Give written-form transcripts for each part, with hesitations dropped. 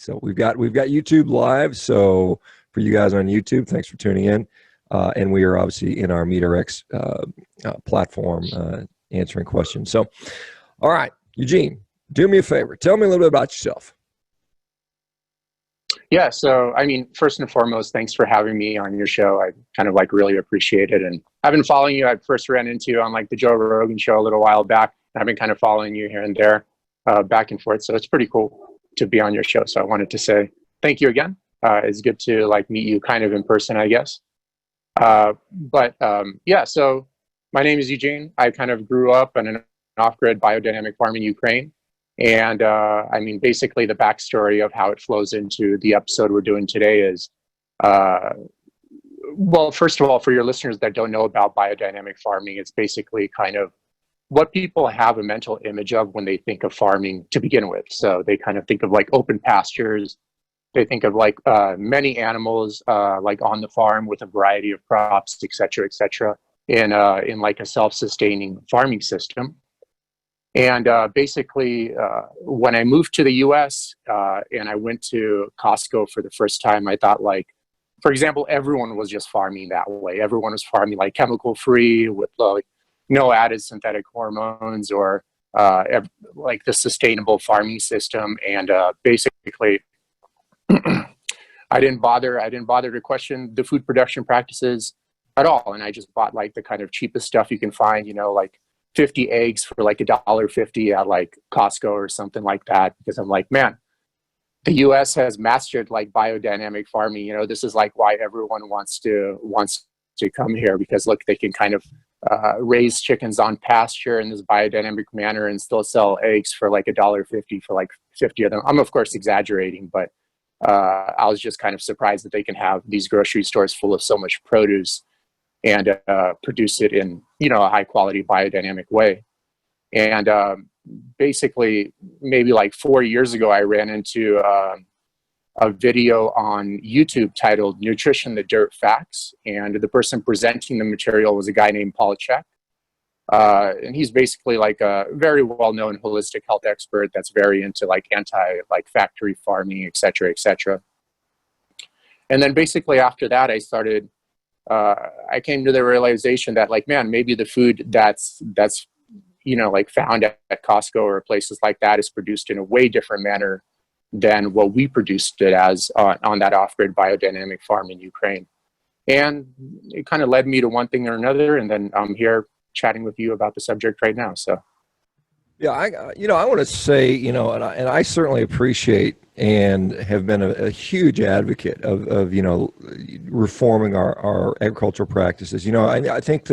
So we've got YouTube live. So for you guys on YouTube, thanks for tuning in. And we are obviously in our MeetRx platform answering questions. So, all right, Eugene, do me a favor. Tell me a little bit about yourself. Yeah, so I mean, first and foremost, thanks for having me on your show. I kind of like really appreciate it. And I've been following you. I first ran into you on like the Joe Rogan show a little while back. I've been kind of following you here and there, back and forth. So it's pretty cool to be on your show. So I wanted to say thank you again. It's good to like meet you kind of in person, I guess. Yeah, so my name is Eugene. I kind of grew up in an off-grid biodynamic farm in Ukraine. And I mean, basically the backstory of how it flows into the episode we're doing today is, well, first of all, for your listeners that don't know about biodynamic farming, it's basically kind of what people have a mental image of when they think of farming to begin with. So they kind of think of like open pastures. They think of like many animals like on the farm with a variety of crops, et cetera, in like a self-sustaining farming system. And basically, when I moved to the US and I went to Costco for the first time, I thought like, for example, everyone was just farming that way. Everyone was farming like chemical free with like no added synthetic hormones or like the sustainable farming system. And basically, I didn't bother to question the food production practices at all. And I just bought like the kind of cheapest stuff you can find, you know, like 50 eggs for like $1.50 at like Costco or something like that, because I'm like, man, the US has mastered like biodynamic farming. You know, this is like why everyone wants to come here, because look, they can kind of raise chickens on pasture in this biodynamic manner and still sell eggs for like $1.50 for like 50 of them. I'm of course exaggerating, but I was just kind of surprised that they can have these grocery stores full of so much produce and produce it in, you know, a high quality biodynamic way. And basically, maybe like 4 years ago, I ran into a video on YouTube titled Nutrition, the Dirt Facts. And the person presenting the material was a guy named Paul Chek. And he's basically like a very well-known holistic health expert that's very into like like factory farming, et cetera. And then basically after that, I came to the realization that like, man, maybe the food that's, you know, like found at Costco or places like that is produced in a way different manner than what we produced it as on that off-grid biodynamic farm in Ukraine. And it kind of led me to one thing or another. And then I'm here chatting with you about the subject right now. So. Yeah, I want to say, you know, and I certainly appreciate and have been a huge advocate of you know, reforming our agricultural practices. You know, I think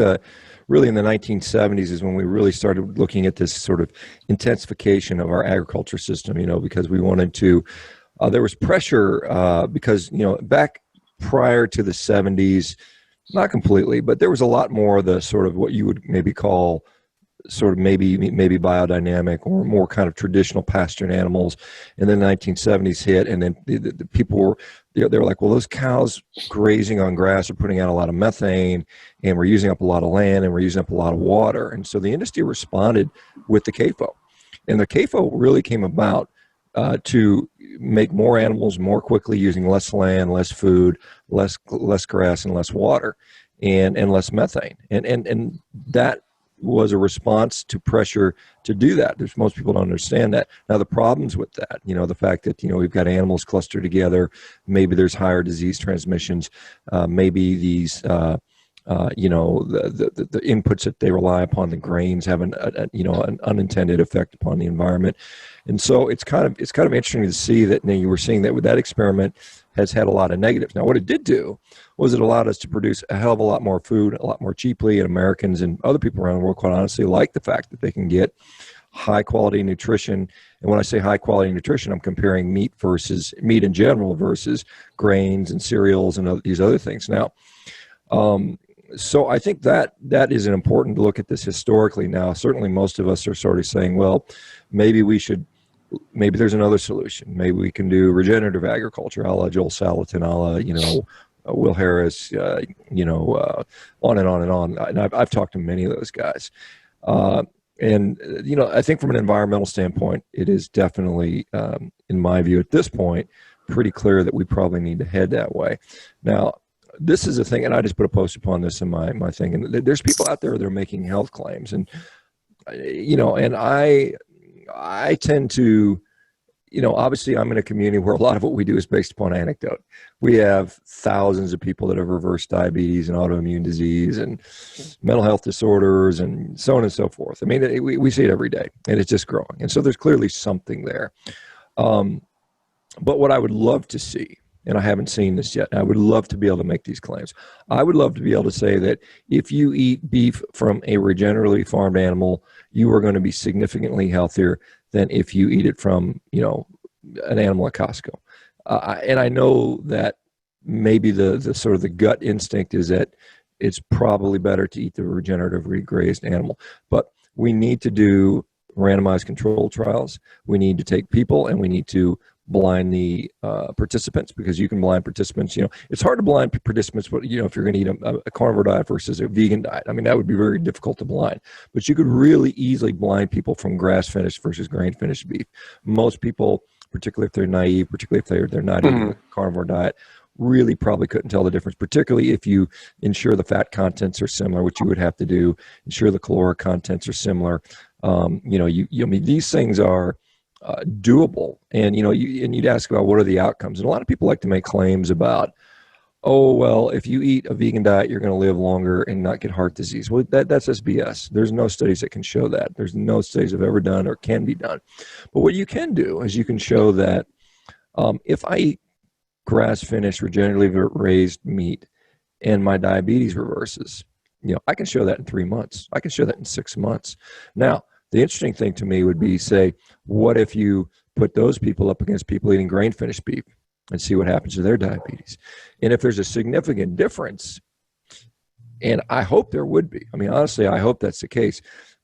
really in the 1970s is when we really started looking at this sort of intensification of our agriculture system, you know, because we wanted to, there was pressure because, you know, back prior to the 70s, not completely, but there was a lot more of the sort of what you would maybe call sort of maybe biodynamic or more kind of traditional pastured animals. And then the 1970s hit, and then the people were, they were like, well, those cows grazing on grass are putting out a lot of methane, and we're using up a lot of land, and we're using up a lot of water. And so the industry responded with the CAFO. And the CAFO really came about to make more animals more quickly, using less land, less food, less grass, and less water, and less methane. And that was a response to pressure to do that. Most people don't understand that. Now, the problems with that, you know, the fact that, you know, we've got animals clustered together, maybe there's higher disease transmissions, maybe these, you know, the inputs that they rely upon, the grains, have an unintended effect upon the environment. And so it's kind of interesting to see that, you know, you were seeing that with that experiment has had a lot of negatives. Now, what it did do was it allowed us to produce a hell of a lot more food, a lot more cheaply, and Americans and other people around the world, quite honestly, like the fact that they can get high quality nutrition. And when I say high quality nutrition, I'm comparing meat in general versus grains and cereals and these other things. Now, so I think that is an important to look at this historically. Now, certainly most of us are sort of saying, well, maybe there's another solution. Maybe we can do regenerative agriculture, a la Joel Salatin, a la, you know, Will Harris, you know, on and on and on. And I've talked to many of those guys. And, I think from an environmental standpoint, it is definitely, in my view at this point, pretty clear that we probably need to head that way. Now, this is a thing, and I just put a post upon this in my thing, and there's people out there that are making health claims, and, and I tend to, obviously I'm in a community where a lot of what we do is based upon anecdote. We have thousands of people that have reversed diabetes and autoimmune disease and mental health disorders and so on and so forth. I mean, we see it every day, and it's just growing. And so there's clearly something there. But what I would love to see, and I haven't seen this yet, and I would love to be able to make these claims. I would love to be able to say that if you eat beef from a regeneratively farmed animal, you are going to be significantly healthier than if you eat it from, an animal at Costco. And I know that maybe the sort of the gut instinct is that it's probably better to eat the regeneratively grazed animal. But we need to do randomized control trials. We need to take people and we need to blind the participants, because you can blind participants. It's hard to blind participants, but if you're going to eat a carnivore diet versus a vegan diet, I mean, that would be very difficult to blind. But you could really easily blind people from grass finished versus grain finished beef. Most people, particularly if they're naive, particularly if they're not eating a carnivore diet, really probably couldn't tell the difference, particularly if you ensure the fat contents are similar, which you would have to do, ensure the caloric contents are similar. I mean, these things are doable. And, you'd ask about what are the outcomes. And a lot of people like to make claims about, oh, well, if you eat a vegan diet, you're going to live longer and not get heart disease. Well, that's just BS. There's no studies that can show that. There's no studies that have ever done or can be done. But what you can do is you can show that if I eat grass-finished, regeneratively raised meat and my diabetes reverses, I can show that in 3 months. I can show that in 6 months. Now, the interesting thing to me would be, say, what if you put those people up against people eating grain-finished beef and see what happens to their diabetes? And if there's a significant difference, and I hope there would be. I mean, honestly, I hope that's the case.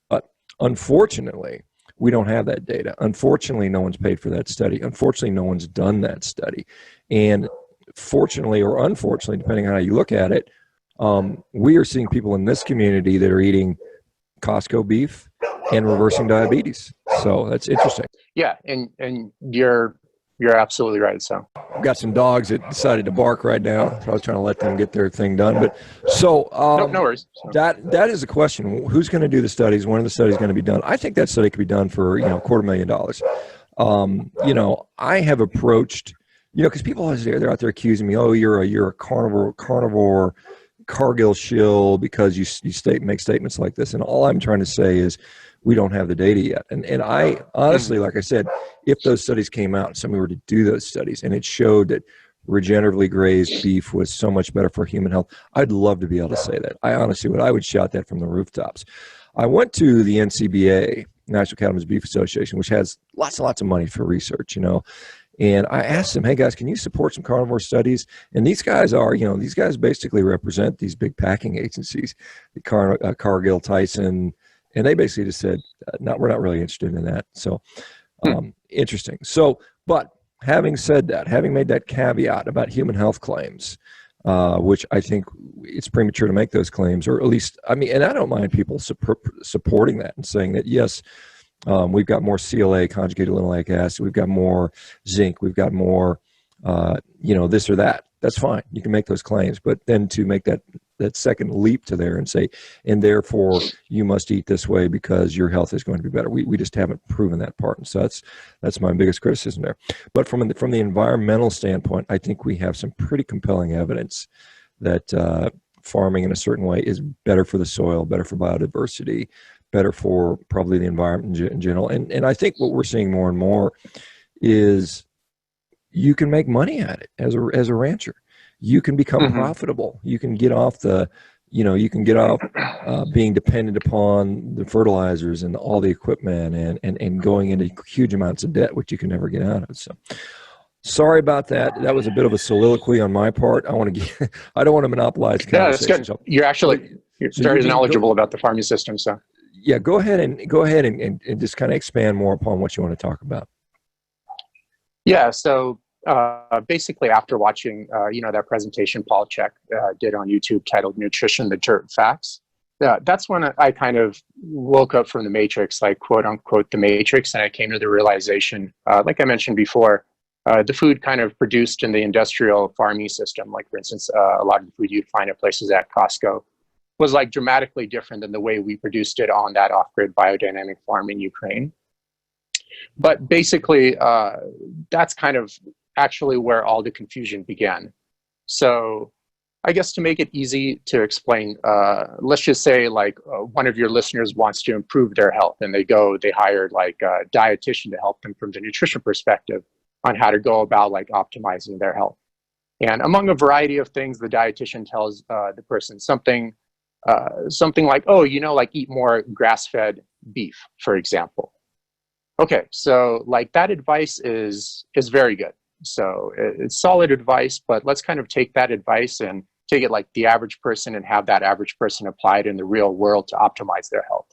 But unfortunately, we don't have that data. Unfortunately, no one's paid for that study. Unfortunately, no one's done that study. And fortunately or unfortunately, depending on how you look at it, we are seeing people in this community that are eating Costco beef and reversing diabetes. So that's interesting. Yeah, and you're absolutely right. So I've got some dogs that decided to bark right now, so I was trying to let them get their thing done. But so no worries. So. That is a question. Who's going to do the studies? When are the studies going to be done? I think that study could be done for $250,000. I have approached, because people they're out there accusing me, oh, you're a carnivore Cargill shill because you make statements like this. And all I'm trying to say is we don't have the data yet. And I honestly, like I said, if those studies came out and somebody were to do those studies and it showed that regeneratively grazed beef was so much better for human health, I'd love to be able to say that. I would shout that from the rooftops. I went to the NCBA, National Cattlemen's Beef Association, which has lots and lots of money for research, And I asked them, hey guys, can you support some carnivore studies? And these guys basically represent these big packing agencies, the Cargill, Tyson, and they basically just said, no, we're not really interested in that. So interesting. So, but having said that, having made that caveat about human health claims, which I think it's premature to make those claims, or at least, and I don't mind people supporting that and saying that, yes, we've got more CLA, conjugated linoleic acid, we've got more zinc, we've got more, this or that. That's fine. You can make those claims, but then to make that second leap to there and say, and therefore you must eat this way because your health is going to be better. We just haven't proven that part. And so that's my biggest criticism there. But from the environmental standpoint, I think we have some pretty compelling evidence that farming in a certain way is better for the soil, better for biodiversity, better for probably the environment in general. And I think what we're seeing more and more is you can make money at it as a rancher. You can become profitable. You can get off being dependent upon the fertilizers and all the equipment and going into huge amounts of debt, which you can never get out of. So sorry about that. That was a bit of a soliloquy on my part. I don't want to monopolize the conversation. Yeah, that's good. You're very knowledgeable about the farming system. So yeah, go ahead and just kind of expand more upon what you want to talk about. Yeah, so basically after watching, that presentation Paul Check did on YouTube titled Nutrition, the Dirt Facts, that's when I kind of woke up from the matrix, like quote unquote the matrix, and I came to the realization, like I mentioned before, the food kind of produced in the industrial farming system, like for instance, a lot of the food you'd find at places at Costco, was like dramatically different than the way we produced it on that off-grid biodynamic farm in Ukraine. But basically, that's kind of actually where all the confusion began. So I guess to make it easy to explain, let's just say like one of your listeners wants to improve their health, and they hire like a dietitian to help them from the nutrition perspective on how to go about like optimizing their health. And among a variety of things, the dietitian tells the person something like, oh, like eat more grass-fed beef, for example. Okay, so like that advice is very good. So it's solid advice, but let's kind of take that advice and take it like the average person and have that average person apply it in the real world to optimize their health.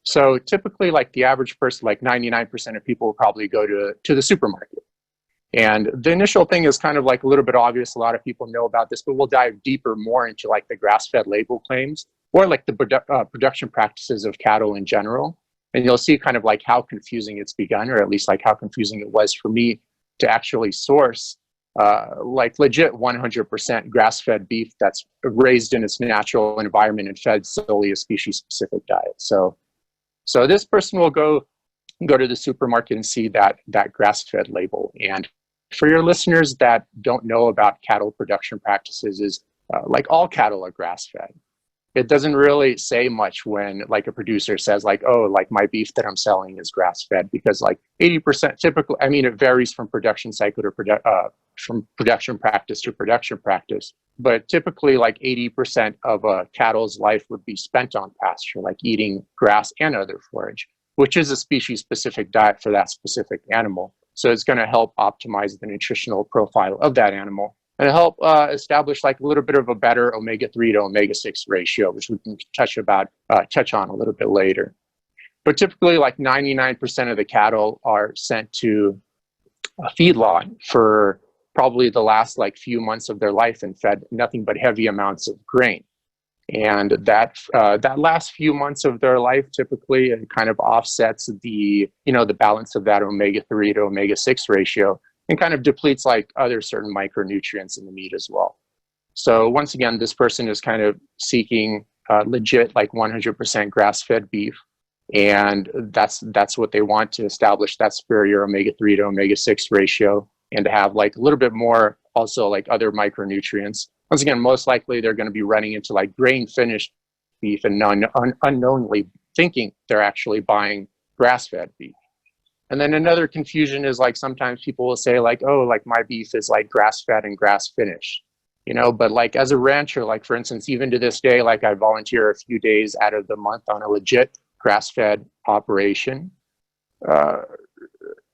So typically, like the average person, like 99% of people will probably go to the supermarket. And the initial thing is kind of like a little bit obvious. A lot of people know about this, but we'll dive deeper more into like the grass-fed label claims or like the production practices of cattle in general. And you'll see kind of like how confusing it's begun, or at least like how confusing it was for me to actually source like legit 100% grass-fed beef that's raised in its natural environment and fed solely a species-specific diet. So this person will go to the supermarket and see that grass-fed label. And for your listeners that don't know about cattle production practices, is like all cattle are grass-fed. It doesn't really say much when like a producer says like, oh, like my beef that I'm selling is grass-fed, because like 80% typically, I mean, it varies from production cycle to from production practice to production practice, but typically like 80% of a cattle's life would be spent on pasture, like eating grass and other forage, which is a species-specific diet for that specific animal. So it's going to help optimize the nutritional profile of that animal and help establish like a little bit of a better omega-3 to omega-6 ratio, which we can touch on a little bit later. But typically like 99% of the cattle are sent to a feedlot for probably the last like few months of their life and fed nothing but heavy amounts of grain. And that last few months of their life typically it kind of offsets the balance of that omega-3 to omega-6 ratio and kind of depletes like other certain micronutrients in the meat as well. So once again, this person is kind of seeking legit like 100% grass-fed beef, and that's what they want to establish that superior omega-3 to omega-6 ratio, and to have like a little bit more also like other micronutrients. Once again, most likely they're going to be running into like grain finished beef and unknowingly thinking they're actually buying grass-fed beef. And then another confusion is like sometimes people will say like, oh, like my beef is like grass-fed and grass-finished, but like as a rancher, like for instance, even to this day, like I volunteer a few days out of the month on a legit grass-fed operation.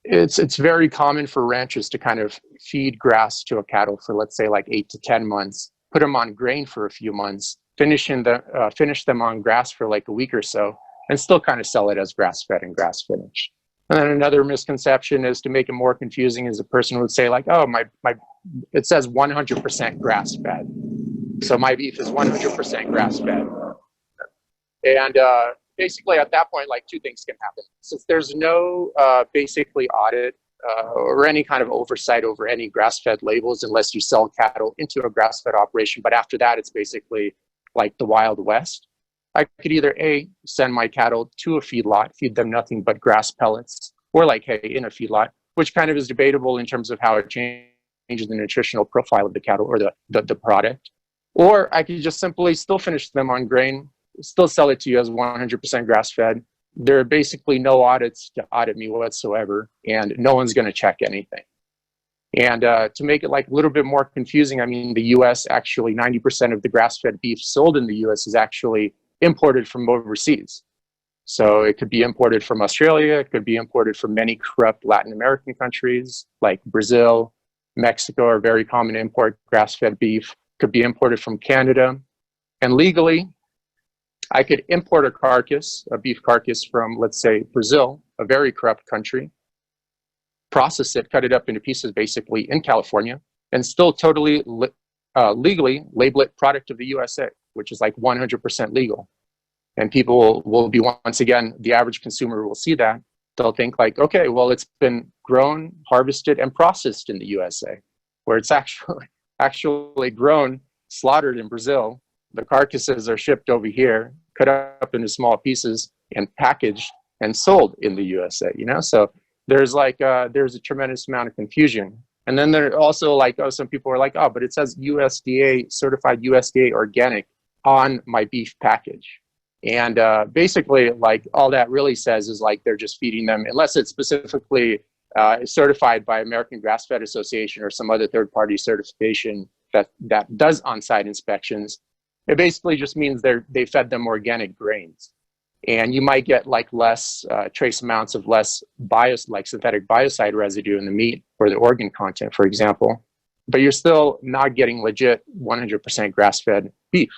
It's very common for ranchers to kind of feed grass to a cattle for, let's say, like 8 to 10 months, put them on grain for a few months, finish them on grass for like a week or so, and still kind of sell it as grass-fed and grass-finished. And then another misconception is, to make it more confusing, is a person would say like, oh, my it says 100% grass-fed, so my beef is 100% grass-fed. And basically at that point, like two things can happen. Since there's no basically audit or any kind of oversight over any grass-fed labels unless you sell cattle into a grass-fed operation, but after that, it's basically like the Wild West. I could either A, send my cattle to a feedlot, feed them nothing but grass pellets, or like hay in a feedlot, which kind of is debatable in terms of how it changes the nutritional profile of the cattle or the product. Or I could just simply still finish them on grain, still sell it to you as 100% grass-fed. There are basically no audits to audit me whatsoever, and no one's going to check anything. And to make it like a little bit more confusing, I mean, the U.S. actually 90% of the grass-fed beef sold in the U.S. is actually imported from overseas. So it could be imported from Australia, it could be imported from many corrupt Latin American countries like Brazil, Mexico are very common to import grass-fed beef, could be imported from Canada. And legally, I could import a beef carcass from, let's say, Brazil, a very corrupt country, process it, cut it up into pieces basically in California, and still totally legally label it product of the USA, which is like 100% legal. And people will be, once again, the average consumer will see that. They'll think like, okay, well, it's been grown, harvested, and processed in the USA, where it's actually grown, slaughtered in Brazil. The carcasses are shipped over here, cut up into small pieces, and packaged and sold in the USA. So there's there's a tremendous amount of confusion. And then there are also like, some people are like, oh, but it says USDA certified, USDA organic on my beef package. And basically, like, all that really says is like they're just feeding them, unless it's specifically certified by American Grassfed Association or some other third-party certification that does on-site inspections. It basically just means they fed them organic grains, and you might get like less trace amounts of less like synthetic biocide residue in the meat or the organ content, for example, but you're still not getting legit 100% grass-fed beef.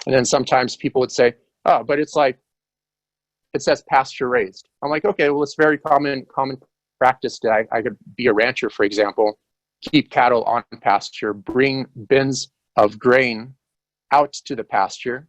And then sometimes people would say, oh, but it's like, it says pasture raised. I'm like, okay, well, it's very common practice that I could be a rancher, for example, keep cattle on pasture, bring bins of grain out to the pasture.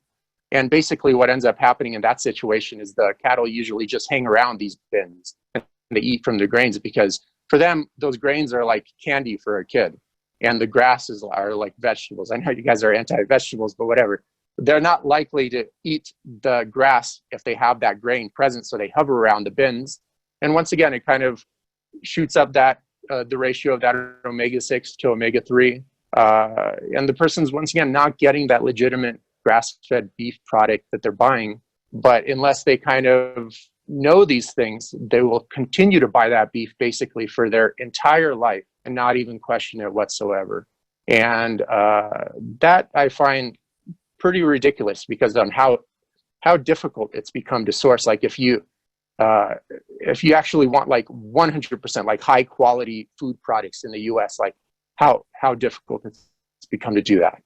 And basically what ends up happening in that situation is the cattle usually just hang around these bins and they eat from the grains, because for them, those grains are like candy for a kid. And the grasses are like vegetables. I know you guys are anti-vegetables, but whatever. They're not likely to eat the grass if they have that grain present, so they hover around the bins. And once again, it kind of shoots up that the ratio of that omega-6 to omega-3. And the person's, once again, not getting that legitimate grass-fed beef product that they're buying. But unless they kind of know these things, they will continue to buy that beef basically for their entire life and not even question it whatsoever. And that I find pretty ridiculous, because on how difficult it's become to source. Like if you actually want like 100% like high quality food products in the US, like how difficult it's become to do that.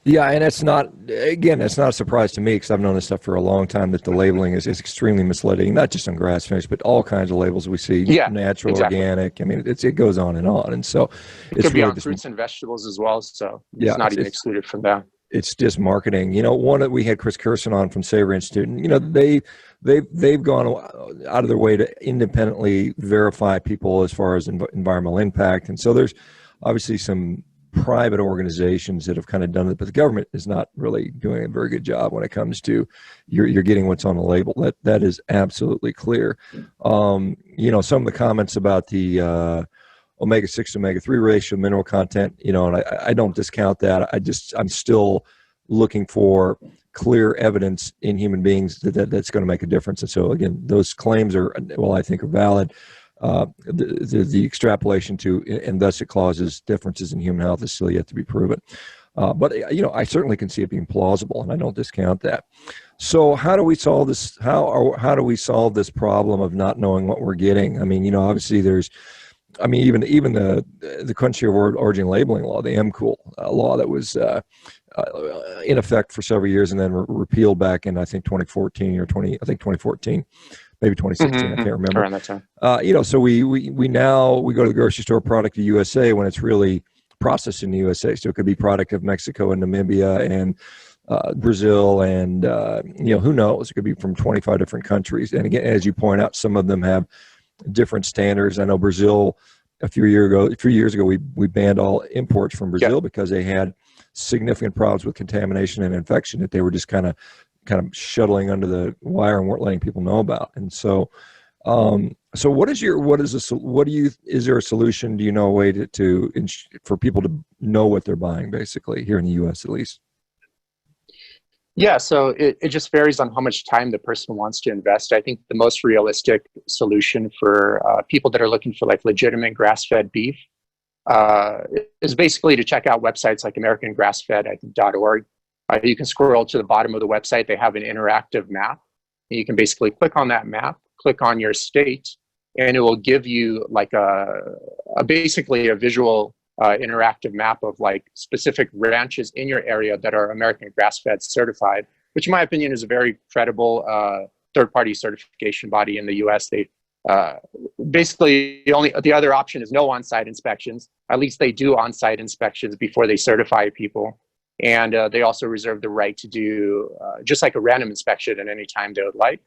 Yeah, and it's not a surprise to me, because I've known this stuff for a long time, that the labeling is extremely misleading, not just on grass finished, but all kinds of labels we see, natural, exactly. Organic. I mean, it goes on. And so it could be on fruits and vegetables as well. So it's not even excluded from that. It's just marketing. One that we had Chris Kerson on from Savor Institute, and they've gone out of their way to independently verify people as far as environmental impact. And so there's obviously some private organizations that have kind of done it, but the government is not really doing a very good job when it comes to you're getting what's on the label. That is absolutely clear. Some of the comments about the omega-6 to omega-3 ratio, mineral content, and I don't discount that. I'm still looking for clear evidence in human beings that's going to make a difference. And so again, those claims are, I think are valid. The extrapolation to, and thus it causes differences in human health, is still yet to be proven. But I certainly can see it being plausible, and I don't discount that. So how do we solve this? How do we solve this problem of not knowing what we're getting? I mean, obviously even the country of origin labeling law, the MCOOL law that was in effect for several years and then repealed back in, I think, 2014. Maybe 2016, I can't remember. Around that time. So we go to the grocery store, product of USA, when it's really processed in the USA. So it could be product of Mexico and Namibia and Brazil and, who knows? It could be from 25 different countries. And again, as you point out, some of them have different standards. I know Brazil, a few years ago, we banned all imports from Brazil because they had significant problems with contamination and infection that they were just kind of shuttling under the wire and weren't letting people know about. And so, is there a solution? Do you know a way for people to know what they're buying, basically, here in the U.S. at least? Yeah, so it just varies on how much time the person wants to invest. I think the most realistic solution for people that are looking for like legitimate grass-fed beef is basically to check out websites like AmericanGrassfed.org. You can scroll to the bottom of the website. They have an interactive map. You can basically click on that map, click on your state, and it will give you like basically a visual interactive map of like specific ranches in your area that are American Grass-Fed certified, which in my opinion is a very credible third-party certification body in the U.S. They Basically, the other option is no on-site inspections. At least they do on-site inspections before they certify people, and they also reserve the right to do just like a random inspection at any time they would like.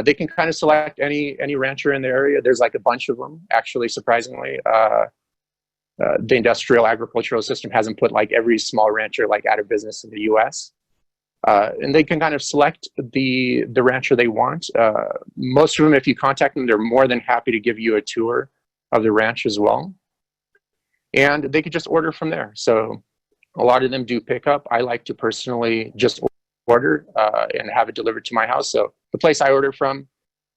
They can kind of select any rancher in the area. There's like a bunch of them, actually, surprisingly. The industrial agricultural system hasn't put like every small rancher like out of business in the U.S. And they can kind of select the rancher they want. Most of them, if you contact them, they're more than happy to give you a tour of the ranch as well. And they could just order from there. So a lot of them do pick up. I like to personally just order and have it delivered to my house. So the place I order from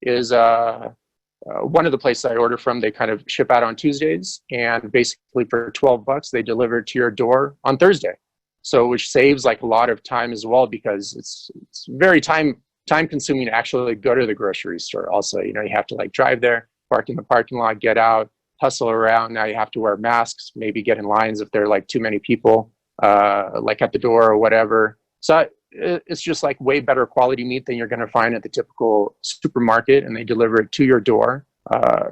is one of the places I order from. They kind of ship out on Tuesdays, and basically for $12, they deliver it to your door on Thursday. So which saves like a lot of time as well, because it's very time consuming to actually go to the grocery store. Also, you know, you have to like drive there, park in the parking lot, get out, hustle around. Now you have to wear masks, maybe get in lines if there are like too many people like at the door or whatever. So it's just like way better quality meat than you're going to find at the typical supermarket, and they deliver it to your door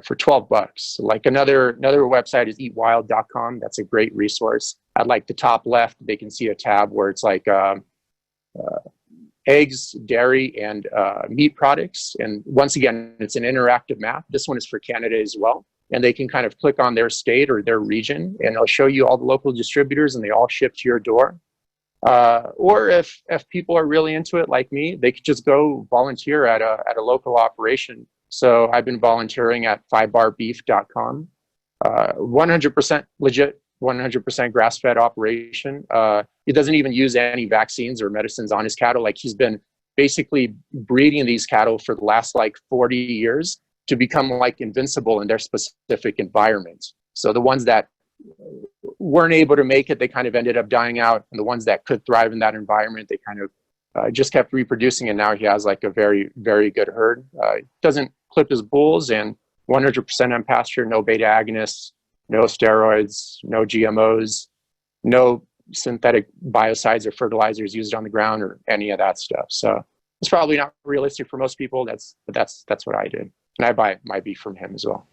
for $12. Like another website is eatwild.com. That's a great resource. At like the top left, they can see a tab where it's like eggs, dairy, and meat products. And once again, it's an interactive map. This one is for Canada as well. And they can kind of click on their state or their region, and it'll show you all the local distributors, and they all ship to your door. Or if people are really into it like me, they could just go volunteer at a local operation. So I've been volunteering at 5barbeef.com, 100% legit, 100% grass-fed operation. He doesn't even use any vaccines or medicines on his cattle. Like, he's been basically breeding these cattle for the last like 40 years to become like invincible in their specific environment. So the ones that weren't able to make it, they kind of ended up dying out. And the ones that could thrive in that environment, they kind of just kept reproducing. And now he has like a very, very good herd. Doesn't clip his bulls, and 100% on pasture, no beta agonists, no steroids, no GMOs, no synthetic biocides or fertilizers used on the ground or any of that stuff. So it's probably not realistic for most people. That's what I did. And I buy my beef from him as well.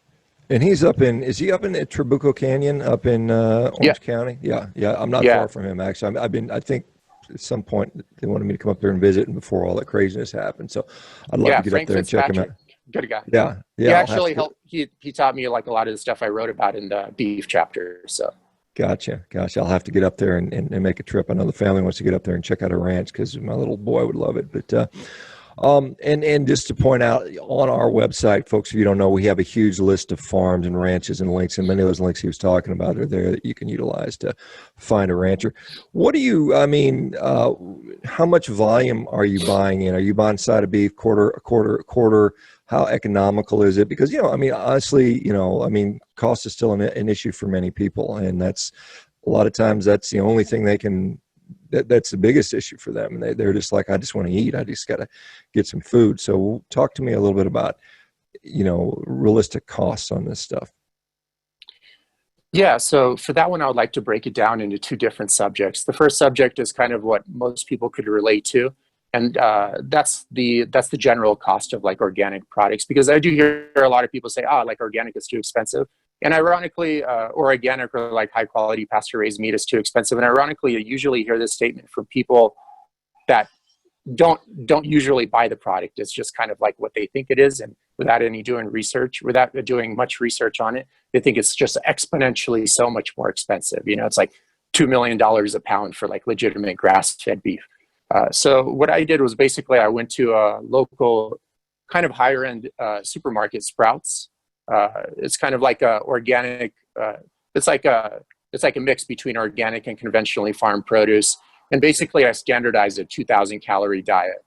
And is he up in the Trabuco Canyon up in Orange County? Yeah. I'm not far from him, actually. I think at some point they wanted me to come up there and visit, and before all that craziness happened. So I'd love to get Frank up there and check him out. Good guy. Yeah. He actually helped. He taught me like a lot of the stuff I wrote about in the beef chapter. So. Gotcha. I'll have to get up there and make a trip. I know the family wants to get up there and check out a ranch because my little boy would love it. But and just to point out, on our website, folks, if you don't know, we have a huge list of farms and ranches and links, and many of those links he was talking about are there that you can utilize to find a rancher. How much volume are you buying in? Are you buying side of beef, quarter? How economical is it? Because, honestly, cost is still an issue for many people, and that's a lot of times that's the only thing they can. That's the biggest issue for them. And they're just like, I just want to eat. I just got to get some food. So talk to me a little bit about, realistic costs on this stuff. Yeah. So for that one, I would like to break it down into two different subjects. The first subject is kind of what most people could relate to. And that's the general cost of like organic products, because I do hear a lot of people say, like organic is too expensive. And ironically, or organic or like high quality pasture raised meat is too expensive. And ironically, I usually hear this statement from people that don't usually buy the product. It's just kind of like what they think it is. And without doing much research on it, they think it's just exponentially so much more expensive. It's like $2 million a pound for like legitimate grass-fed beef. So what I did was basically I went to a local kind of higher end supermarket, Sprouts. It's kind of like a organic. It's like a mix between organic and conventionally farmed produce. And basically, I standardized a 2,000 calorie diet,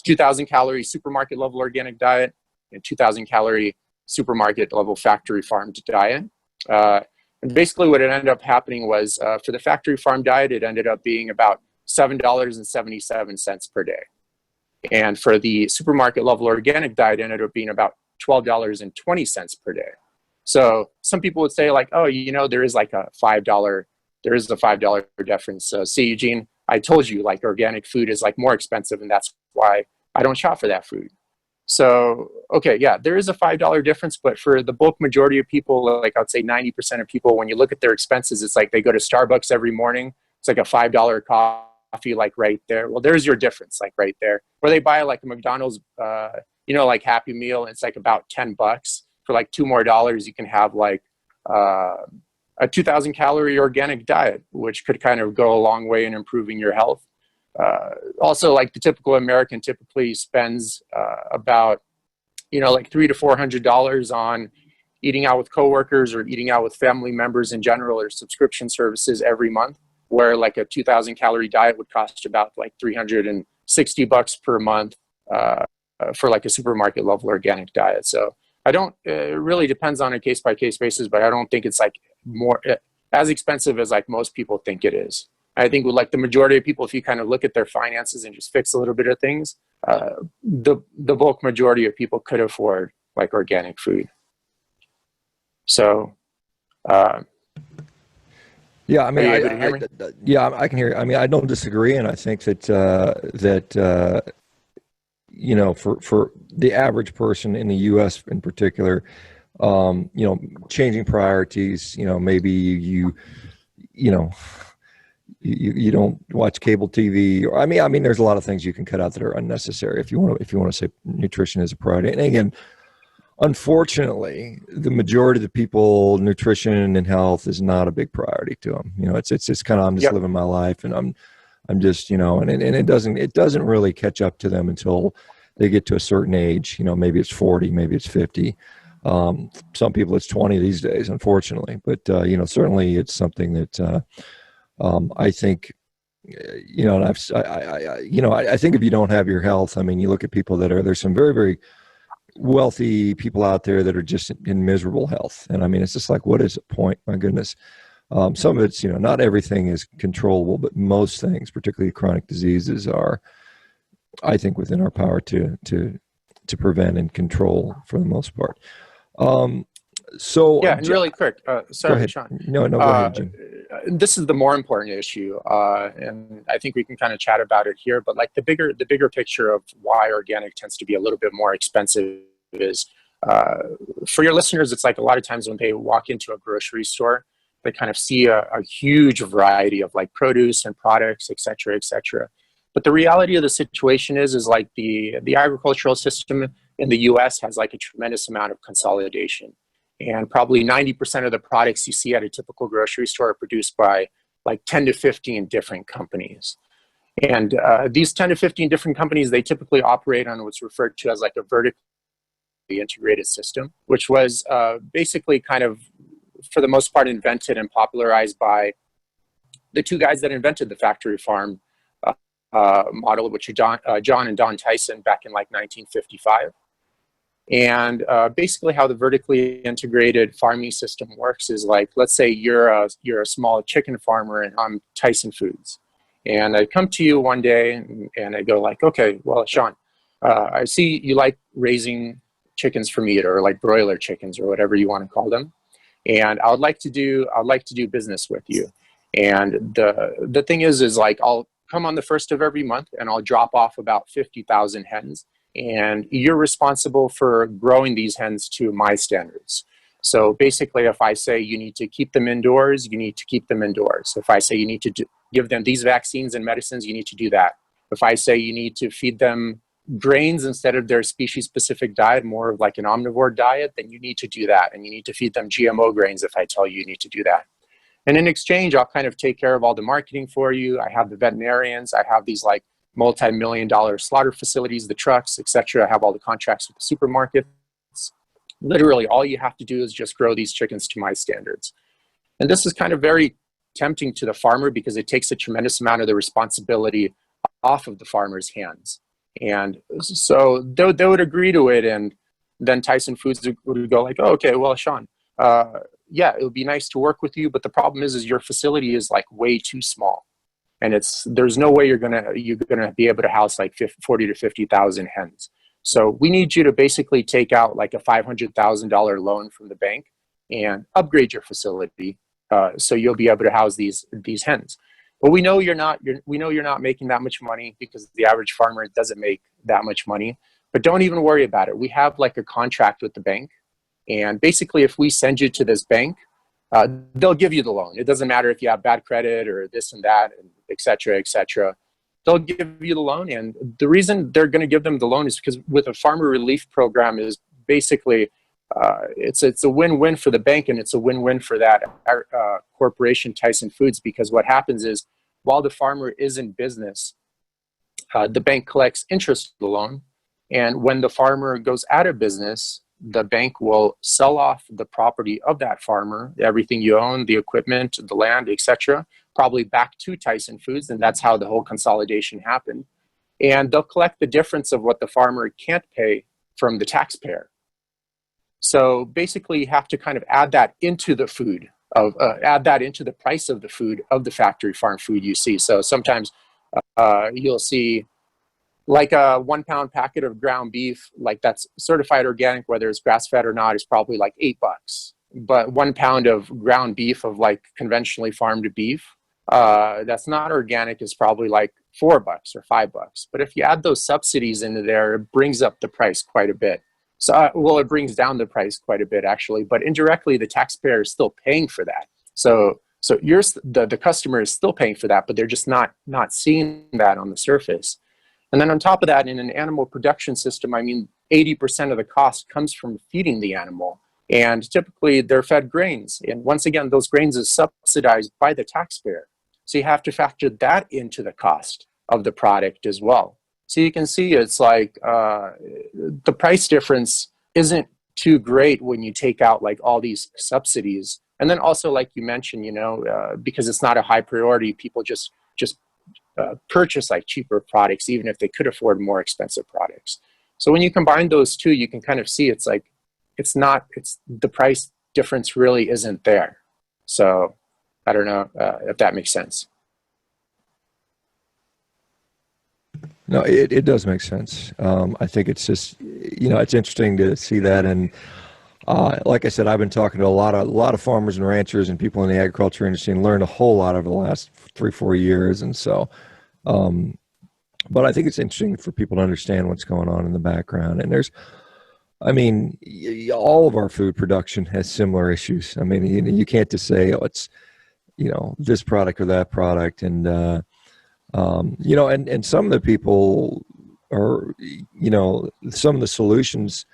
2,000 calorie supermarket level organic diet, and 2,000 calorie supermarket level factory farmed diet. And basically, what it ended up happening was for the factory farmed diet, it ended up being about $7.77 per day, and for the supermarket level organic diet, it ended up being about $12.20 per day. So some people would say like, there is like a $5 difference. So see, Eugene, I told you like organic food is like more expensive, and that's why I don't shop for that food. So, okay, yeah, there is a $5 difference, but for the bulk majority of people, like I'd say 90% of people, when you look at their expenses, it's like they go to Starbucks every morning. It's like a $5 coffee, like right there. Well, there's your difference, like right there. Or they buy like a McDonald's, like Happy Meal. It's like about $10 for like $2 more. You can have like a 2,000 calorie organic diet, which could kind of go a long way in improving your health. Also, like the typical American typically spends about, like $300 to $400 on eating out with coworkers or eating out with family members in general, or subscription services every month, where like a 2,000 calorie diet would cost about like $360 per month for like a supermarket level organic diet. So I don't, it really depends on a case by case basis, but I don't think it's like more as expensive as like most people think it is. I think with like the majority of people, if you kind of look at their finances and just fix a little bit of things, the bulk majority of people could afford like organic food. So, yeah, I mean, are you able to hear me? yeah, I can hear you. I mean, I don't disagree, and I think that for the average person in the U.S. in particular, changing priorities, maybe you don't watch cable TV. Or, I mean, there's a lot of things you can cut out that are unnecessary if you want to say nutrition is a priority. And again, unfortunately, the majority of the people, nutrition and health is not a big priority to them. It's kind of, I'm just Yep. living my life, and I'm just, and it doesn't really catch up to them until they get to a certain age. Maybe it's 40, maybe it's 50. Some people it's 20 these days, unfortunately. But certainly it's something that I think, and I think if you don't have your health, I mean, you look at people there's some very, very wealthy people out there that are just in miserable health. And I mean, it's just like, what is the point? My goodness. Some of it's, not everything is controllable, but most things, particularly chronic diseases, are, I think, within our power to prevent and control for the most part. So Yeah, and really quick, go sorry, ahead. Sean. No, go ahead, Jim. This is the more important issue, and I think we can kind of chat about it here. But like the bigger picture of why organic tends to be a little bit more expensive is, for your listeners, it's like a lot of times when they walk into a grocery store, they kind of see a huge variety of like produce and products, et cetera, et cetera. But the reality of the situation is like the agricultural system in the U.S. has like a tremendous amount of consolidation. And probably 90% of the products you see at a typical grocery store are produced by like 10 to 15 different companies. And these 10 to 15 different companies, they typically operate on what's referred to as like a vertically integrated system, which was basically kind of, for the most part, invented and popularized by the two guys that invented the factory farm model, which are John and Don Tyson back in like 1955. And basically how the vertically integrated farming system works is like, let's say you're a small chicken farmer and I'm Tyson Foods. And I come to you one day and I go like, okay, well, Sean, I see you like raising chickens for meat, or like broiler chickens, or whatever you want to call them. And I'd like to do business with you. And the thing is like, I'll come on the first of every month and I'll drop off about 50,000 hens. And you're responsible for growing these hens to my standards. So basically, if I say you need to keep them indoors, you need to keep them indoors. If I say you need to give them these vaccines and medicines, you need to do that. If I say you need to feed them grains instead of their species-specific diet, more of like an omnivore diet, then you need to do that. And you need to feed them GMO grains if I tell you need to do that. And in exchange, I'll kind of take care of all the marketing for you. I have the veterinarians. I have these like multi-million-dollar slaughter facilities, the trucks, etc. I have all the contracts with the supermarkets. Literally, all you have to do is just grow these chickens to my standards. And this is kind of very tempting to the farmer because it takes a tremendous amount of the responsibility off of the farmer's hands. And so they would agree to it, and then Tyson Foods would go like, oh, okay, well, Sean, yeah, it would be nice to work with you, but the problem is your facility is like way too small. And there's no way you're gonna be able to house like 40 to 50,000 hens. So we need you to basically take out like a $500,000 loan from the bank and upgrade your facility, so you'll be able to house these hens. But we know you're not making that much money, because the average farmer doesn't make that much money. But don't even worry about it. We have like a contract with the bank. And basically, if we send you to this bank, they'll give you the loan. It doesn't matter if you have bad credit or this and that, and et cetera, et cetera. They'll give you the loan. And the reason they're going to give them the loan is because with a farmer relief program is basically, it's a win-win for the bank, and it's a win-win for that corporation, Tyson Foods, because what happens is while the farmer is in business, the bank collects interest on the loan. And when the farmer goes out of business, the bank will sell off the property of that farmer, everything you own, the equipment, the land, etc., probably back to Tyson Foods, and that's how the whole consolidation happened. And they'll collect the difference of what the farmer can't pay from the taxpayer. So basically, you have to kind of add that into the food, add that into the price of the food, of the factory farm food you see. So sometimes you'll see like a 1 pound packet of ground beef, like that's certified organic, whether it's grass fed or not, is probably like $8. But 1 pound of ground beef of like conventionally farmed beef, that's not organic, is probably like $4 or $5. But if you add those subsidies into there, it brings up the price quite a bit. So, well, it brings down the price quite a bit actually, but indirectly the taxpayer is still paying for that. So the customer is still paying for that, but they're just not seeing that on the surface. And then on top of that, in an animal production system, I mean, 80% of the cost comes from feeding the animal. And typically they're fed grains. And once again, those grains is subsidized by the taxpayer. So you have to factor that into the cost of the product as well. So you can see it's like the price difference isn't too great when you take out like all these subsidies. And then also, like you mentioned, because it's not a high priority, people just purchase like cheaper products, even if they could afford more expensive products. So when you combine those two, you can kind of see it's like, it's the price difference really isn't there. So I don't know if that makes sense. No, it does make sense. I think it's just, it's interesting to see that. And like I said, I've been talking to a lot of farmers and ranchers and people in the agriculture industry and learned a whole lot over the last 3-4 years. And so, but I think it's interesting for people to understand what's going on in the background. And all of our food production has similar issues. I mean, you can't just say, oh, it's, this product or that product. And, and some of the people are, some of the solutions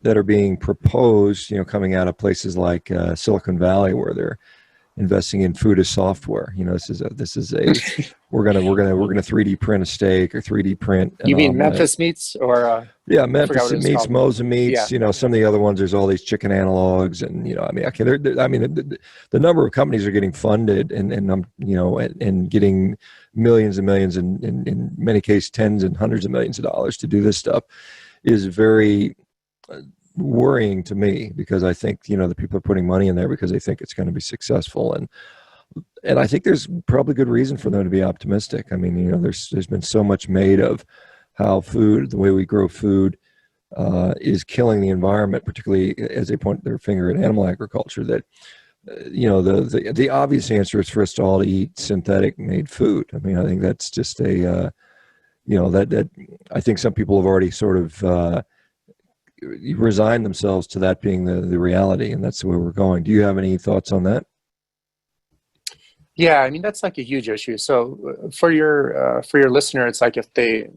that are being proposed, coming out of places like Silicon Valley, where they're investing in food as software. This is a we're gonna 3D print a steak or 3D print. You mean Memphis Meats or? Yeah, Memphis Meats, Mosa Meats. Yeah. Some of the other ones. There's all these chicken analogs, and the number of companies are getting funded and getting millions and millions, and in many cases tens and hundreds of millions of dollars to do this stuff is very worrying to me, because I think the people are putting money in there because they think it's going to be successful, and I think there's probably good reason for them to be optimistic. I mean, there's been so much made of how food, the way we grow food, is killing the environment, particularly as they point their finger at animal agriculture. That the obvious answer is for us all to eat synthetic made food. I mean, I think that's just a that I think some people have already sort of resign themselves to that being the reality, and that's the way we're going. Do you have any thoughts on that? Yeah, I mean, that's like a huge issue. So for your listener, it's like if they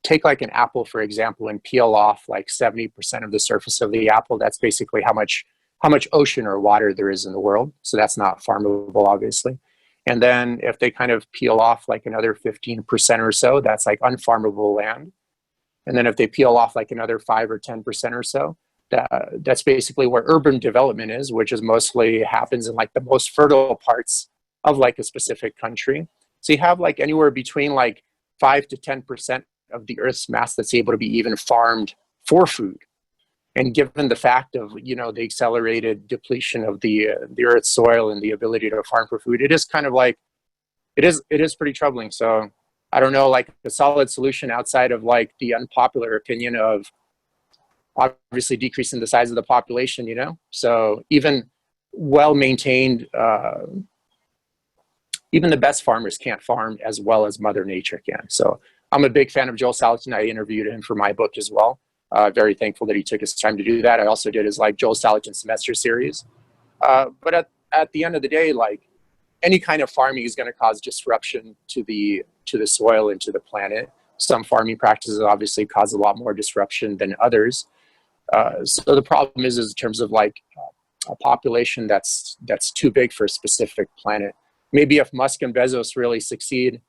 take like an apple, for example, and peel off like 70% of the surface of the apple, that's basically how much ocean or water there is in the world. So that's not farmable, obviously. And then if they kind of peel off like another 15% or so, that's like unfarmable land. And then if they peel off like another 5 or 10% or so, that's basically where urban development is, which is mostly happens in like the most fertile parts of like a specific country. So you have like anywhere between like 5 to 10% of the Earth's mass that's able to be even farmed for food. And given the fact of, the accelerated depletion of the Earth's soil and the ability to farm for food, it is kind of like, it is pretty troubling. So I don't know, like a solid solution outside of like the unpopular opinion of obviously decreasing the size of the population, So even well-maintained, even the best farmers can't farm as well as Mother Nature can. So I'm a big fan of Joel Salatin. I interviewed him for my book as well. Very thankful that he took his time to do that. I also did his like Joel Salatin semester series. But at the end of the day, like any kind of farming is going to cause disruption to the soil and to the planet. Some farming practices obviously cause a lot more disruption than others. So the problem is in terms of like a population that's too big for a specific planet. Maybe if Musk and Bezos really succeed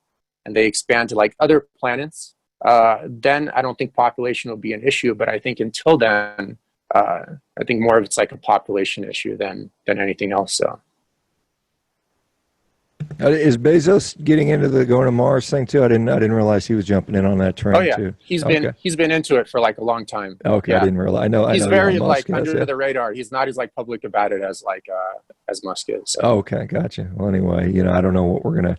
and they expand to like other planets, then I don't think population will be an issue. But I think until then, I think more of it's like a population issue than anything else. So. Is Bezos getting into the going to Mars thing too? I didn't realize he was jumping in on that train. Oh yeah, too. he's been into it for like a long time. Okay, yeah. I didn't realize. I he's know very Elon Musk like is, under the radar. He's not as like public about it as like as Musk is. So. Okay, gotcha. Well, anyway, I don't know what we're gonna.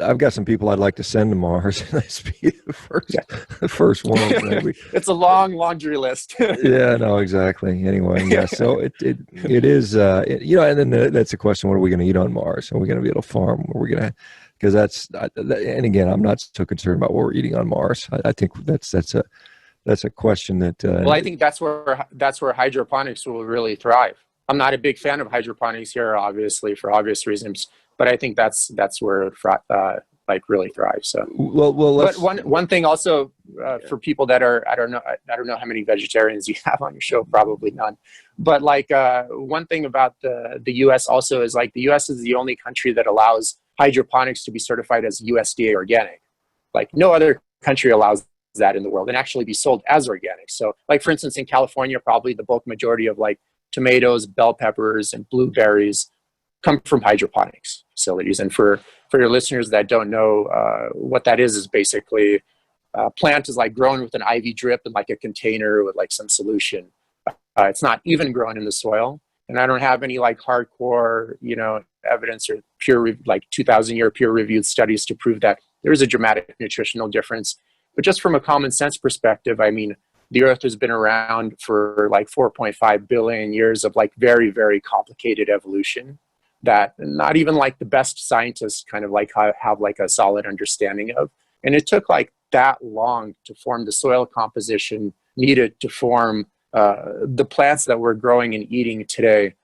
I've got some people I'd like to send to Mars, and this be the first one. Maybe. It's a long laundry list. Yeah, no, exactly. Anyway, yeah. So it is. And then that's the question: what are we going to eat on Mars? Are we going to be able to farm? Are we going to? Because and again, I'm not so concerned about what we're eating on Mars. I think that's a question that. Well, I think that's where hydroponics will really thrive. I'm not a big fan of hydroponics here, obviously, for obvious reasons, but I think that's where like really thrives. So, well, but one thing also for people that are I don't know how many vegetarians you have on your show, probably none. But like one thing about the U.S. also is like the U.S. is the only country that allows hydroponics to be certified as USDA organic. Like no other country allows that in the world and actually be sold as organic. So like for instance, in California, probably the bulk majority of like tomatoes, bell peppers, and blueberries come from hydroponics facilities. And for your listeners that don't know what that is basically a plant is like grown with an IV drip in like a container with like some solution. It's not even grown in the soil. And I don't have any like hardcore, evidence or like 2,000-year peer-reviewed studies to prove that there is a dramatic nutritional difference. But just from a common sense perspective, I mean, the Earth has been around for like 4.5 billion years of like very, very complicated evolution that not even like the best scientists kind of like have like a solid understanding of. And it took like that long to form the soil composition needed to form the plants that we're growing and eating today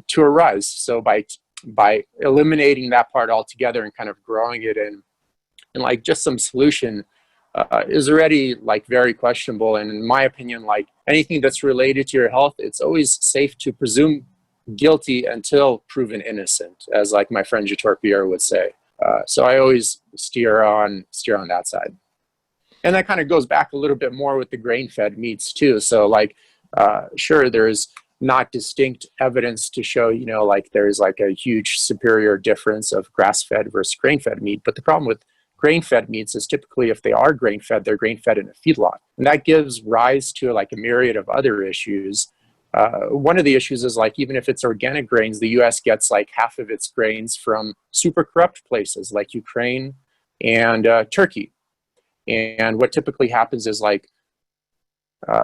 to arise. So by eliminating that part altogether and kind of growing it in like just some solution is already like very questionable. And in my opinion, like anything that's related to your health, it's always safe to presume guilty until proven innocent, as like my friend Jator Pierre would say. So I always steer on that side. And that kind of goes back a little bit more with the grain-fed meats too. So like, sure, there's not distinct evidence to show, like there's like a huge superior difference of grass-fed versus grain-fed meat. But the problem with grain-fed meats is typically if they are grain-fed, they're grain-fed in a feedlot. And that gives rise to like a myriad of other issues. One of the issues is like, even if it's organic grains, the US gets like half of its grains from super corrupt places like Ukraine and Turkey. And what typically happens is like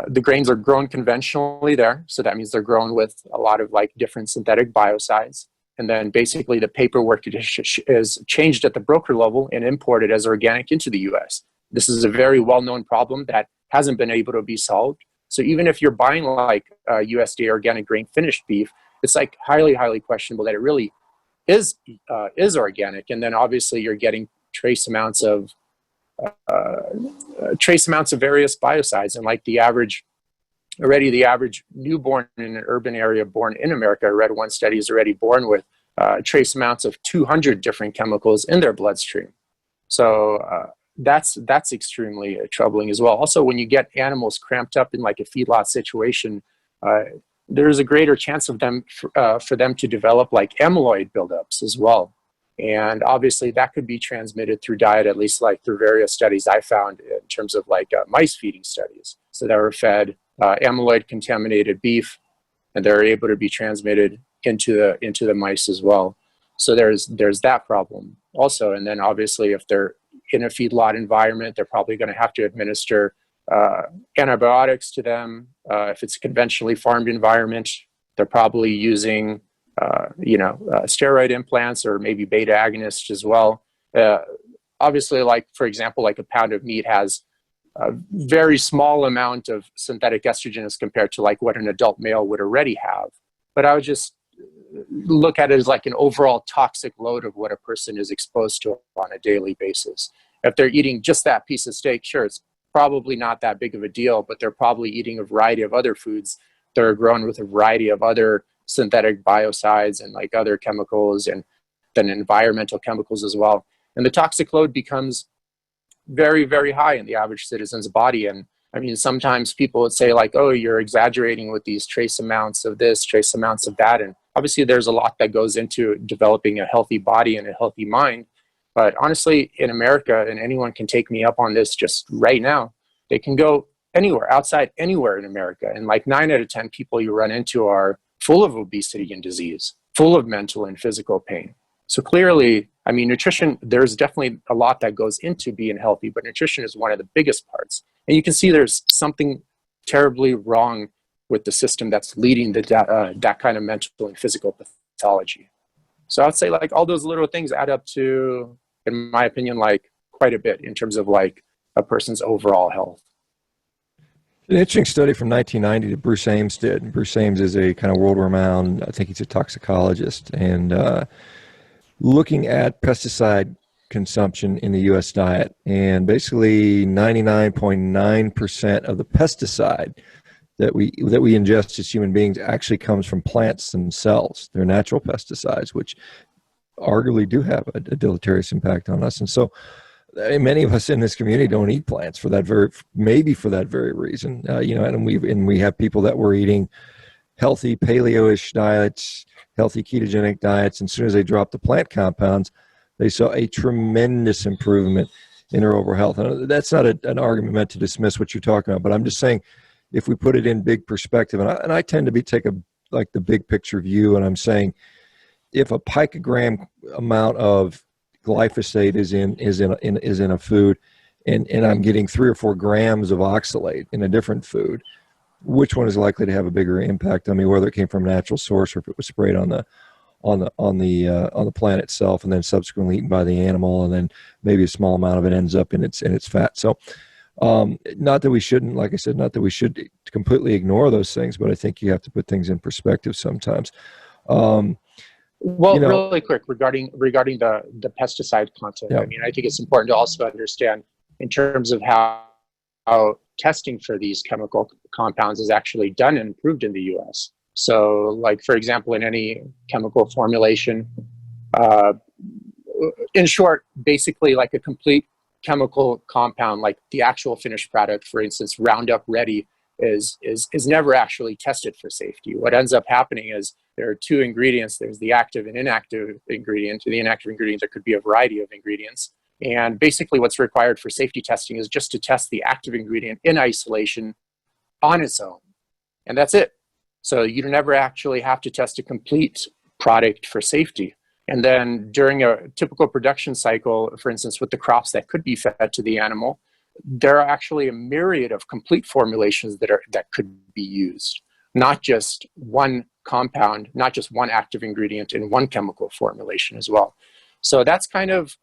the grains are grown conventionally there. So that means they're grown with a lot of like different synthetic biocides. And then basically the paperwork is changed at the broker level and imported as organic into the US. This is a very well-known problem that hasn't been able to be solved. So even if you're buying like USDA organic grain finished beef, it's like highly, highly questionable that it really is organic. And then obviously you're getting trace amounts of various biocides, and like the average newborn in an urban area born in America, I read one study, is already born with trace amounts of 200 different chemicals in their bloodstream. So that's extremely troubling as well. Also, when you get animals cramped up in like a feedlot situation, there's a greater chance of them for them to develop like amyloid buildups as well. And obviously that could be transmitted through diet, at least like through various studies I found in terms of like mice feeding studies. So they were fed amyloid contaminated beef, and they're able to be transmitted into the mice as well. So there's that problem also. And then obviously if they're in a feedlot environment, they're probably going to have to administer antibiotics to them. If it's a conventionally farmed environment, they're probably using steroid implants or maybe beta agonists as well. Obviously, like for example, like a pound of meat has a very small amount of synthetic estrogen as compared to like what an adult male would already have. But I would just look at it as like an overall toxic load of what a person is exposed to on a daily basis. If they're eating just that piece of steak, sure, it's probably not that big of a deal, but they're probably eating a variety of other foods that are grown with a variety of other synthetic biocides and like other chemicals, and then environmental chemicals as well. And the toxic load becomes very, very high in the average citizen's body. And I mean, sometimes people would say like, oh, you're exaggerating with these trace amounts of this, trace amounts of that. And obviously there's a lot that goes into developing a healthy body and a healthy mind. But honestly, in America, and anyone can take me up on this just right now, they can go anywhere, outside anywhere in America. And like 9 out of 10 people you run into are full of obesity and disease, full of mental and physical pain. So clearly, I mean, nutrition, there's definitely a lot that goes into being healthy, but nutrition is one of the biggest parts. And you can see there's something terribly wrong with the system that's leading that kind of mental and physical pathology. So I'd say like all those little things add up to, in my opinion, like quite a bit in terms of like a person's overall health. An interesting study from 1990 that Bruce Ames did. Bruce Ames is a kind of world-renowned, I think he's a toxicologist, and looking at pesticide consumption in the U.S. diet, and basically 99.9% of the pesticide that we ingest as human beings actually comes from plants themselves. They're natural pesticides, which arguably do have a deleterious impact on us. And so many of us in this community don't eat plants for that very reason. And we have people that were eating healthy paleo-ish diets, healthy ketogenic diets, and as soon as they dropped the plant compounds, they saw a tremendous improvement in their overall health. And that's not an argument meant to dismiss what you're talking about, but I'm just saying, if we put it in big perspective, and I tend to take the big picture view, and I'm saying, if a picogram amount of glyphosate is in a food, and I'm getting 3 or 4 grams of oxalate in a different food, which one is likely to have a bigger impact on me, whether it came from a natural source or if it was sprayed on the plant itself and then subsequently eaten by the animal, and then maybe a small amount of it ends up in its fat. So not that we shouldn't, like I said, not that we should completely ignore those things, but I think you have to put things in perspective sometimes. Really quick regarding the pesticide content. Yeah. I mean, I think it's important to also understand in terms of how testing for these chemical compounds is actually done and approved in the U.S. So, like, for example, in any chemical formulation, in short, basically like a complete chemical compound, like the actual finished product, for instance, Roundup Ready, is never actually tested for safety. What ends up happening is there are 2 ingredients. There's the active and inactive ingredient. The inactive ingredient, there could be a variety of ingredients. And basically what's required for safety testing is just to test the active ingredient in isolation on its own. And that's it. So you never actually have to test a complete product for safety. And then during a typical production cycle, for instance, with the crops that could be fed to the animal, there are actually a myriad of complete formulations that could be used, not just one compound, not just one active ingredient in one chemical formulation as well. So that's kind of,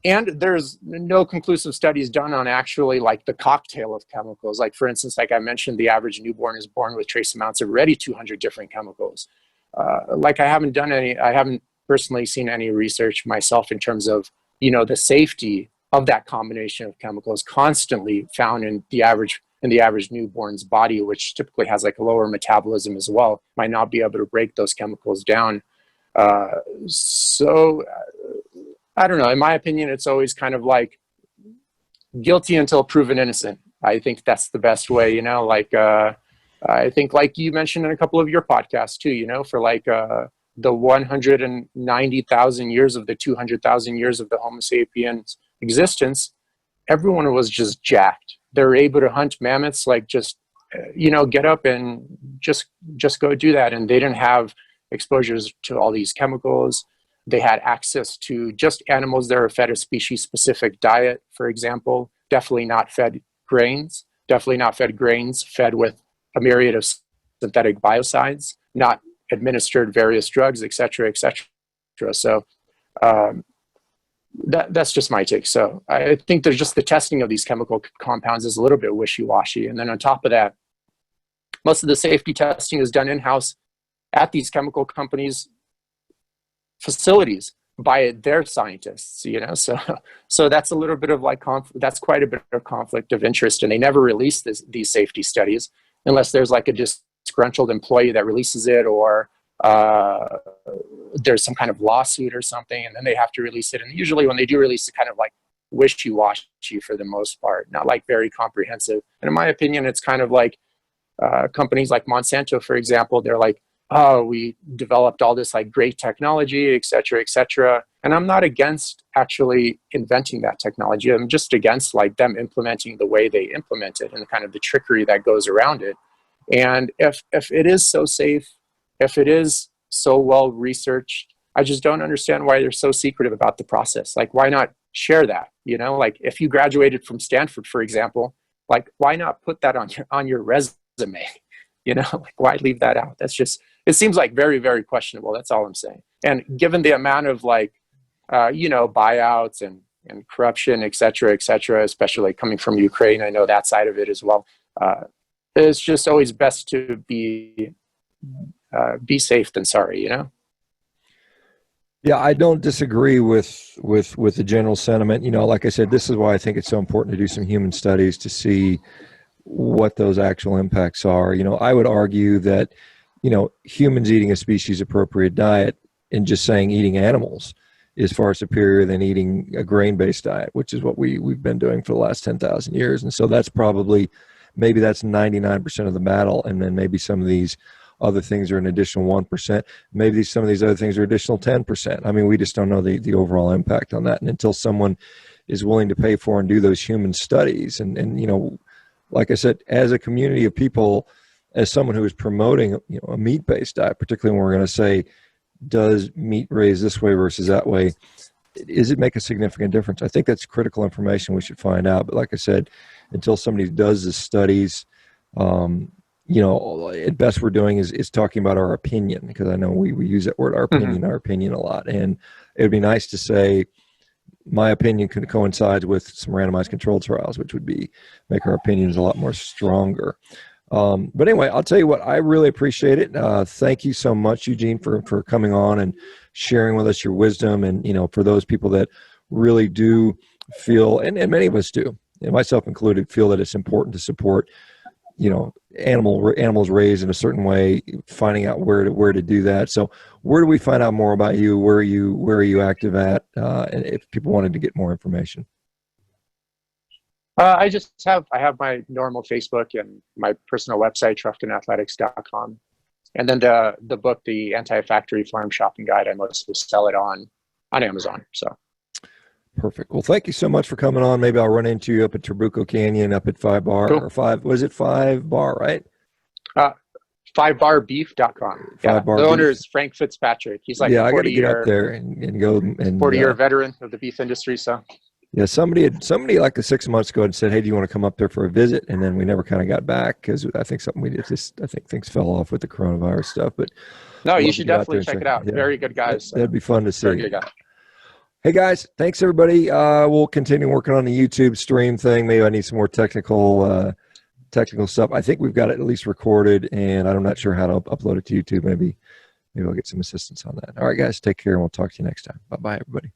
and there's no conclusive studies done on actually like the cocktail of chemicals. Like, for instance, like I mentioned, the average newborn is born with trace amounts of already 200 different chemicals. Like I haven't personally seen any research myself in terms of, the safety of that combination of chemicals constantly found in the average newborn's body, which typically has like a lower metabolism as well, might not be able to break those chemicals down. So I don't know. In my opinion, it's always kind of like guilty until proven innocent. I think that's the best way, I think like you mentioned in a couple of your podcasts too, for like the 190,000 years of the 200,000 years of the Homo sapiens existence, everyone was just jacked. They were able to hunt mammoths, like just, get up and just go do that. And they didn't have exposures to all these chemicals. They had access to just animals that are fed a species-specific diet, for example. Definitely not fed grains. Fed with a myriad of synthetic biocides, not administered various drugs, et cetera, et cetera. So That's just my take. So I think there's just the testing of these chemical compounds is a little bit wishy-washy. And then on top of that, most of the safety testing is done in-house at these chemical companies' facilities by their scientists, so that's a little bit of like that's quite a bit of conflict of interest, and they never release these safety studies unless there's like a disgruntled employee that releases it, or there's some kind of lawsuit or something, and then they have to release it. And usually when they do release it, kind of like wishy-washy for the most part, not like very comprehensive. And in my opinion, it's kind of like companies like Monsanto, for example, they're like, oh, we developed all this like great technology, et cetera, et cetera. And I'm not against actually inventing that technology. I'm just against like them implementing the way they implement it and kind of the trickery that goes around it. And if it is so safe, if it is so well researched, I just don't understand why they're so secretive about the process. Like, why not share that? Like if you graduated from Stanford, for example, like why not put that on your resume? Like why leave that out? It seems like very, very questionable. That's all I'm saying. And given the amount of like, buyouts and corruption, et cetera, especially coming from Ukraine, I know that side of it as well. It's just always best to be safe than sorry, Yeah, I don't disagree with the general sentiment. Like I said, this is why I think it's so important to do some human studies to see what those actual impacts are. I would argue that, humans eating a species appropriate diet and just saying eating animals is far superior than eating a grain-based diet, which is what we've been doing for the last 10,000 years. And so that's maybe that's 99% of the battle. And then maybe some of these other things are an additional 1%. Maybe some of these other things are additional 10%. I mean, we just don't know the overall impact on that. And until someone is willing to pay for and do those human studies, and like I said, as a community of people, as someone who is promoting a meat-based diet, particularly when we're going to say, does meat raise this way versus that way, does it make a significant difference? I think that's critical information we should find out. But like I said, until somebody does the studies, at best we're doing is talking about our opinion, because I know we use that word, our opinion a lot. And it would be nice to say, my opinion coincides with some randomized controlled trials, which would make our opinions a lot more stronger. But anyway, I'll tell you what, I really appreciate it. Thank you so much, Eugene, for coming on and sharing with us your wisdom. And, for those people that really do feel, and many of us do, and myself included, feel that it's important to support, animals raised in a certain way, finding out where to do that. So where do we find out more about you? Where are you active at? And if people wanted to get more information. I have my normal Facebook and my personal website, trufkinathletics.com. And then the book, the Anti-Factory Farm Shopping Guide, I mostly sell it on Amazon. So perfect. Well, thank you so much for coming on. Maybe I'll run into you up at Trabuco Canyon, up at 5 Bar, cool. or 5, was it 5 Bar, right? 5barbeef.com. Yeah, the owner is Frank Fitzpatrick. He's like I got to get up there and go and 40-year veteran of the beef industry. So yeah, somebody like 6 months ago had said, "Hey, do you want to come up there for a visit?" And then we never kind of got back because I think I think things fell off with the coronavirus stuff. But no, you should definitely check it out. Yeah, very good guys. That'd be fun to see. Very good guy. Hey guys, thanks everybody. We'll continue working on the YouTube stream thing. Maybe I need some more technical stuff. I think we've got it at least recorded, and I'm not sure how to upload it to YouTube. Maybe I'll get some assistance on that. All right, guys, take care, and we'll talk to you next time. Bye-bye, everybody.